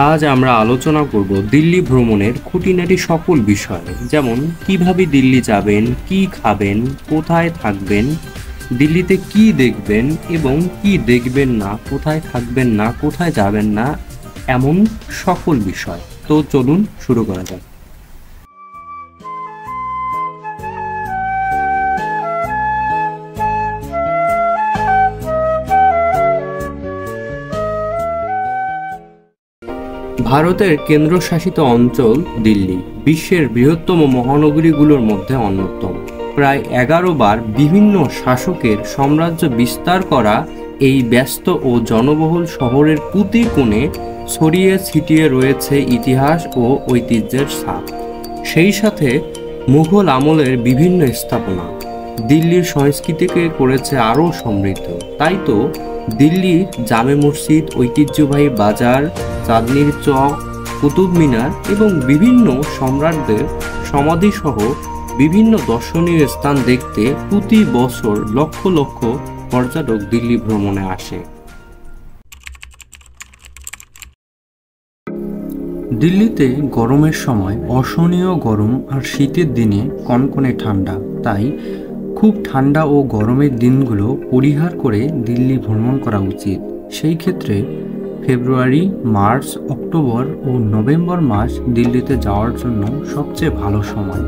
আজ আমরা আলোচনা করব দিল্লি ভ্রমণের খুঁটিনাটি সকল বিষয়, যেমন কিভাবে দিল্লি যাবেন, কি খাবেন, কোথায় থাকবেন, দিল্লিতে কি দেখবেন এবং কি দেখবেন না, কোথায় থাকবেন না, কোথায় যাবেন না, এমন সকল বিষয়। তো চলুন শুরু করা যাক। ভারতের কেন্দ্রশাসিত অঞ্চল দিল্লি বিশ্বের বৃহত্তম মহানগরীগুলোর মধ্যে অন্যতম। প্রায় 11 বার বিভিন্ন শাসকের সাম্রাজ্য বিস্তার করা এই ব্যস্ত ও জনবহুল শহরের প্রতি কোণে ছড়িয়ে ছিটিয়ে রয়েছে ইতিহাস ও ঐতিহ্যের ছাপ। সেই সাথে মুঘল আমলের বিভিন্ন স্থাপনা দিল্লির সংস্কৃতিকে করেছে আরও সমৃদ্ধ। তাই তো দিল্লির জামে মসজিদ, ঐতিহ্যবাহী বাজার, চাঁদনীর চক, কুতুব মিনার এবং বিভিন্ন সম্রাটদের সমাধিসহ বিভিন্ন দর্শনীয় স্থান দেখতে প্রতি বছর লক্ষ লক্ষ পর্যটক দিল্লি ভ্রমণে আসে। দিল্লিতে গরমের সময় অসহনীয় গরম আর শীতের দিনে কনকনে ঠান্ডা। তাই খুব ঠান্ডা ও গরমের দিনগুলো পরিহার করে দিল্লি ভ্রমণ করা উচিত। সেই ক্ষেত্রে ফেব্রুয়ারি, মার্চ, অক্টোবর ও নভেম্বর মাস দিল্লিতে যাওয়ার জন্য সবচেয়ে ভালো সময়।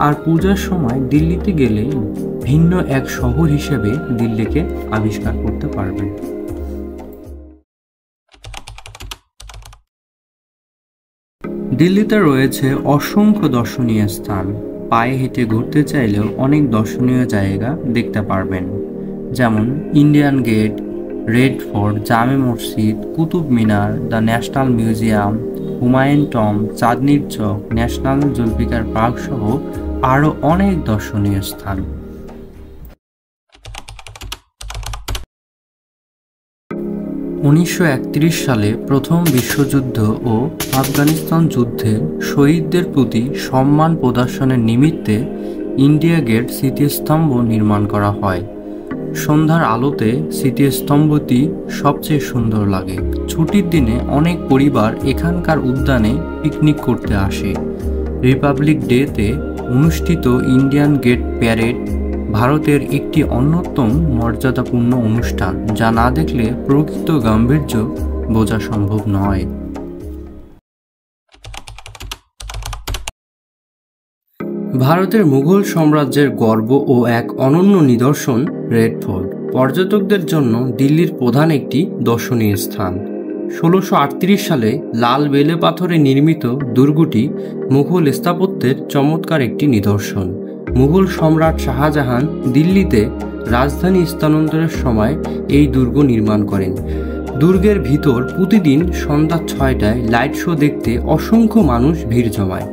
আর পূজার সময় দিল্লিতে গেলে ভিন্ন এক শহর হিসেবে দিল্লিকে আবিষ্কার করতে পারবেন। দিল্লিতে রয়েছে অসংখ্য দর্শনীয় স্থান। পায়ে হেঁটে ঘুরতে চাইলেও অনেক দর্শনীয় জায়গা দেখতে পারবেন, যেমন Indian gate, red fort, Jama Masjid, Qutub Minar, the national museum, Humayun tomb, চাঁদনীর চক, ন্যাশনাল জুলফিকার পার্ক সহ আরও অনেক দর্শনীয় স্থান। 1931 সালে প্রথম বিশ্বযুদ্ধ ও আফগানিস্তান যুদ্ধে শহীদদের প্রতি সম্মান প্রদর্শনের নিমিত্তে ইন্ডিয়া গেট স্মৃতিস্তম্ভ নির্মাণ করা হয়। সন্ধ্যার আলোতে স্মৃতিস্তম্ভটি সবচেয়ে সুন্দর লাগে। ছুটির দিনে অনেক পরিবার এখানকার উদ্যানে পিকনিক করতে আসে। রিপাবলিক ডেতে অনুষ্ঠিত ইন্ডিয়ান গেট প্যারেড ভারতের একটি অন্যতম মর্যাদাপূর্ণ অনুষ্ঠান, যা না দেখলে প্রকৃত গাম্ভীর্য বোঝা সম্ভব নয়। ভারতের মুঘল সাম্রাজ্যের গর্ব ও এক অনন্য নিদর্শন রেড ফোর্ট পর্যটকদের জন্য দিল্লির প্রধান একটি দর্শনীয় স্থান। 1638 সালে লাল বেলে পাথরে নির্মিত দুর্গটি মুঘল স্থাপত্যের চমৎকার একটি নিদর্শন। মুঘল সম্রাট শাহজাহান দিল্লিতে রাজধানী স্থানান্তরের সময় এই দুর্গ নির্মাণ করেন। দুর্গের ভিতর প্রতিদিন সন্ধ্যা 6টায় লাইট শো দেখতে অসংখ্য মানুষ ভিড় জমায়।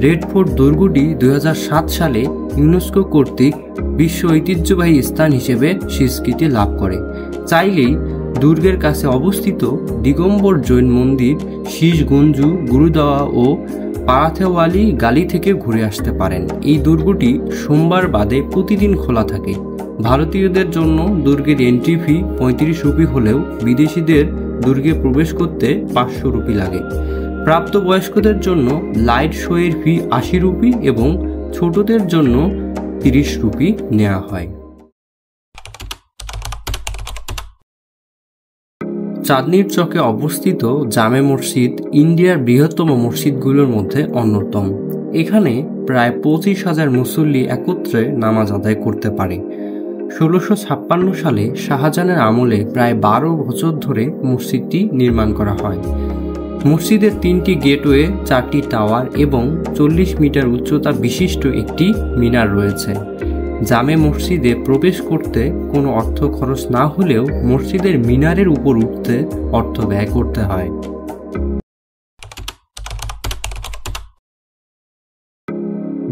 রেড ফোর্ট দুর্গটি 2007 সালে ইউনেস্কো কর্তৃক বিশ্ব ঐতিহ্যবাহী স্থান হিসেবে স্বীকৃতি লাভ করে। চাইলেই দুর্গের কাছে অবস্থিত দিগম্বর জৈন মন্দির, শীশগঞ্জু গুরুদ্বারা ও পারাথেওয়ালি গালি থেকে ঘুরে আসতে পারেন। এই দুর্গটি সোমবার বাদে প্রতিদিন খোলা থাকে। ভারতীয়দের জন্য দুর্গের এন্ট্রি ফি 35 রুপি হলেও বিদেশিদের দুর্গে প্রবেশ করতে 500 রুপি লাগে। প্রাপ্তবয়স্কদের জন্য লাইট শো এর ফি 80 রুপি এবং ছোটদের জন্য 30 রুপি নেওয়া হয়। চাঁদনীর চকে অবস্থিত জামে মসজিদ ইন্ডিয়ার বৃহত্তম মসজিদগুলোর মধ্যে অন্যতম। এখানে প্রায় 25,000 মুসল্লি একত্রে নামাজ আদায় করতে পারে। 1656 সালে শাহজাহানের আমলে প্রায় 12 বছর ধরে মসজিদটি নির্মাণ করা হয়। মসজিদের 3টি গেটওয়ে, 4টি টাওয়ার এবং 40 মিটার উচ্চতা বিশিষ্ট একটি মিনার রয়েছে। জামে মসজিদে প্রবেশ করতে কোনো অর্থ খরচ না হলেও মসজিদের মিনারের উপর উঠতে অর্থ ব্যয় করতে হয়।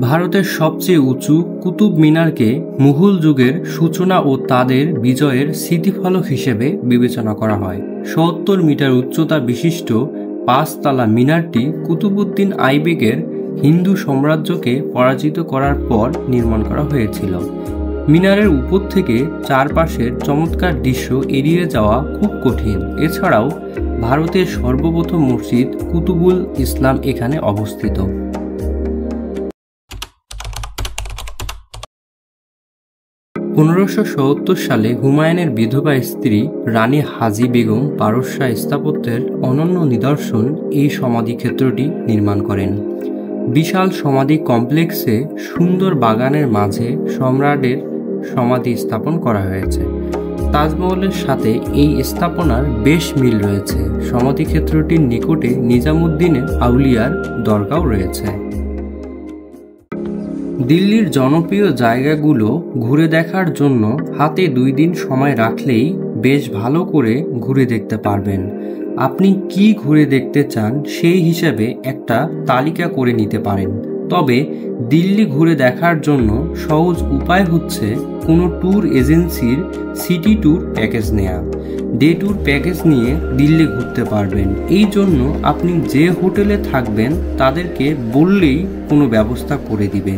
ভারতের সবচেয়ে উঁচু কুতুব মিনারকে মুঘল যুগের সূচনা ও তাদের বিজয়ের স্মৃতিফলক হিসেবে বিবেচনা করা হয়। 70 মিটার উচ্চতা বিশিষ্ট 5 তলা মিনারটি কুতুবউদ্দিন আইবেকের হিন্দু সাম্রাজ্যকে পরাজিত করার পর নির্মাণ করা হয়েছিল। মিনারের উপর থেকে চারপাশের চমৎকার দৃশ্য এড়িয়ে যাওয়া খুব কঠিন। এছাড়াও ভারতের সর্বপ্রথম মসজিদ কুতুবুল ইসলাম এখানে অবস্থিত। 1577 সালে হুমায়ুনের বিধবা স্ত্রী রানী হাজি বেগম পারস্য স্থাপত্যের অনন্য নিদর্শন এই সমাধিক্ষেত্রটি নির্মাণ করেন। বিশাল সমাধি কমপ্লেক্সে সুন্দর বাগানের মাঝে সম্রাটের সমাধি স্থাপন করা হয়েছে। তাজমহলের সাথে এই স্থাপনার বেশ মিল রয়েছে। সমাধিক্ষেত্রটির নিকটে নিজামুদ্দিনের আউলিয়ার দরগাও রয়েছে। দিল্লির জনপ্রিয় জায়গাগুলো ঘুরে দেখার জন্য হাতে 2 দিন সময় রাখলেই বেশ ভালো করে ঘুরে দেখতে পারবেন। আপনি কি ঘুরে দেখতে চান সেই হিসাবে একটা তালিকা করে নিতে পারেন। তবে দিল্লি ঘুরে দেখার জন্য সহজ উপায় হচ্ছে কোনো ট্যুর এজেন্সির সিটি ট্যুর প্যাকেজ নেওয়া। ডে ট্যুর প্যাকেজ নিয়ে দিল্লি ঘুরতে পারবেন। এই জন্য আপনি যে হোটেলে থাকবেন তাদেরকে বললেই কোনো ব্যবস্থা করে দিবে।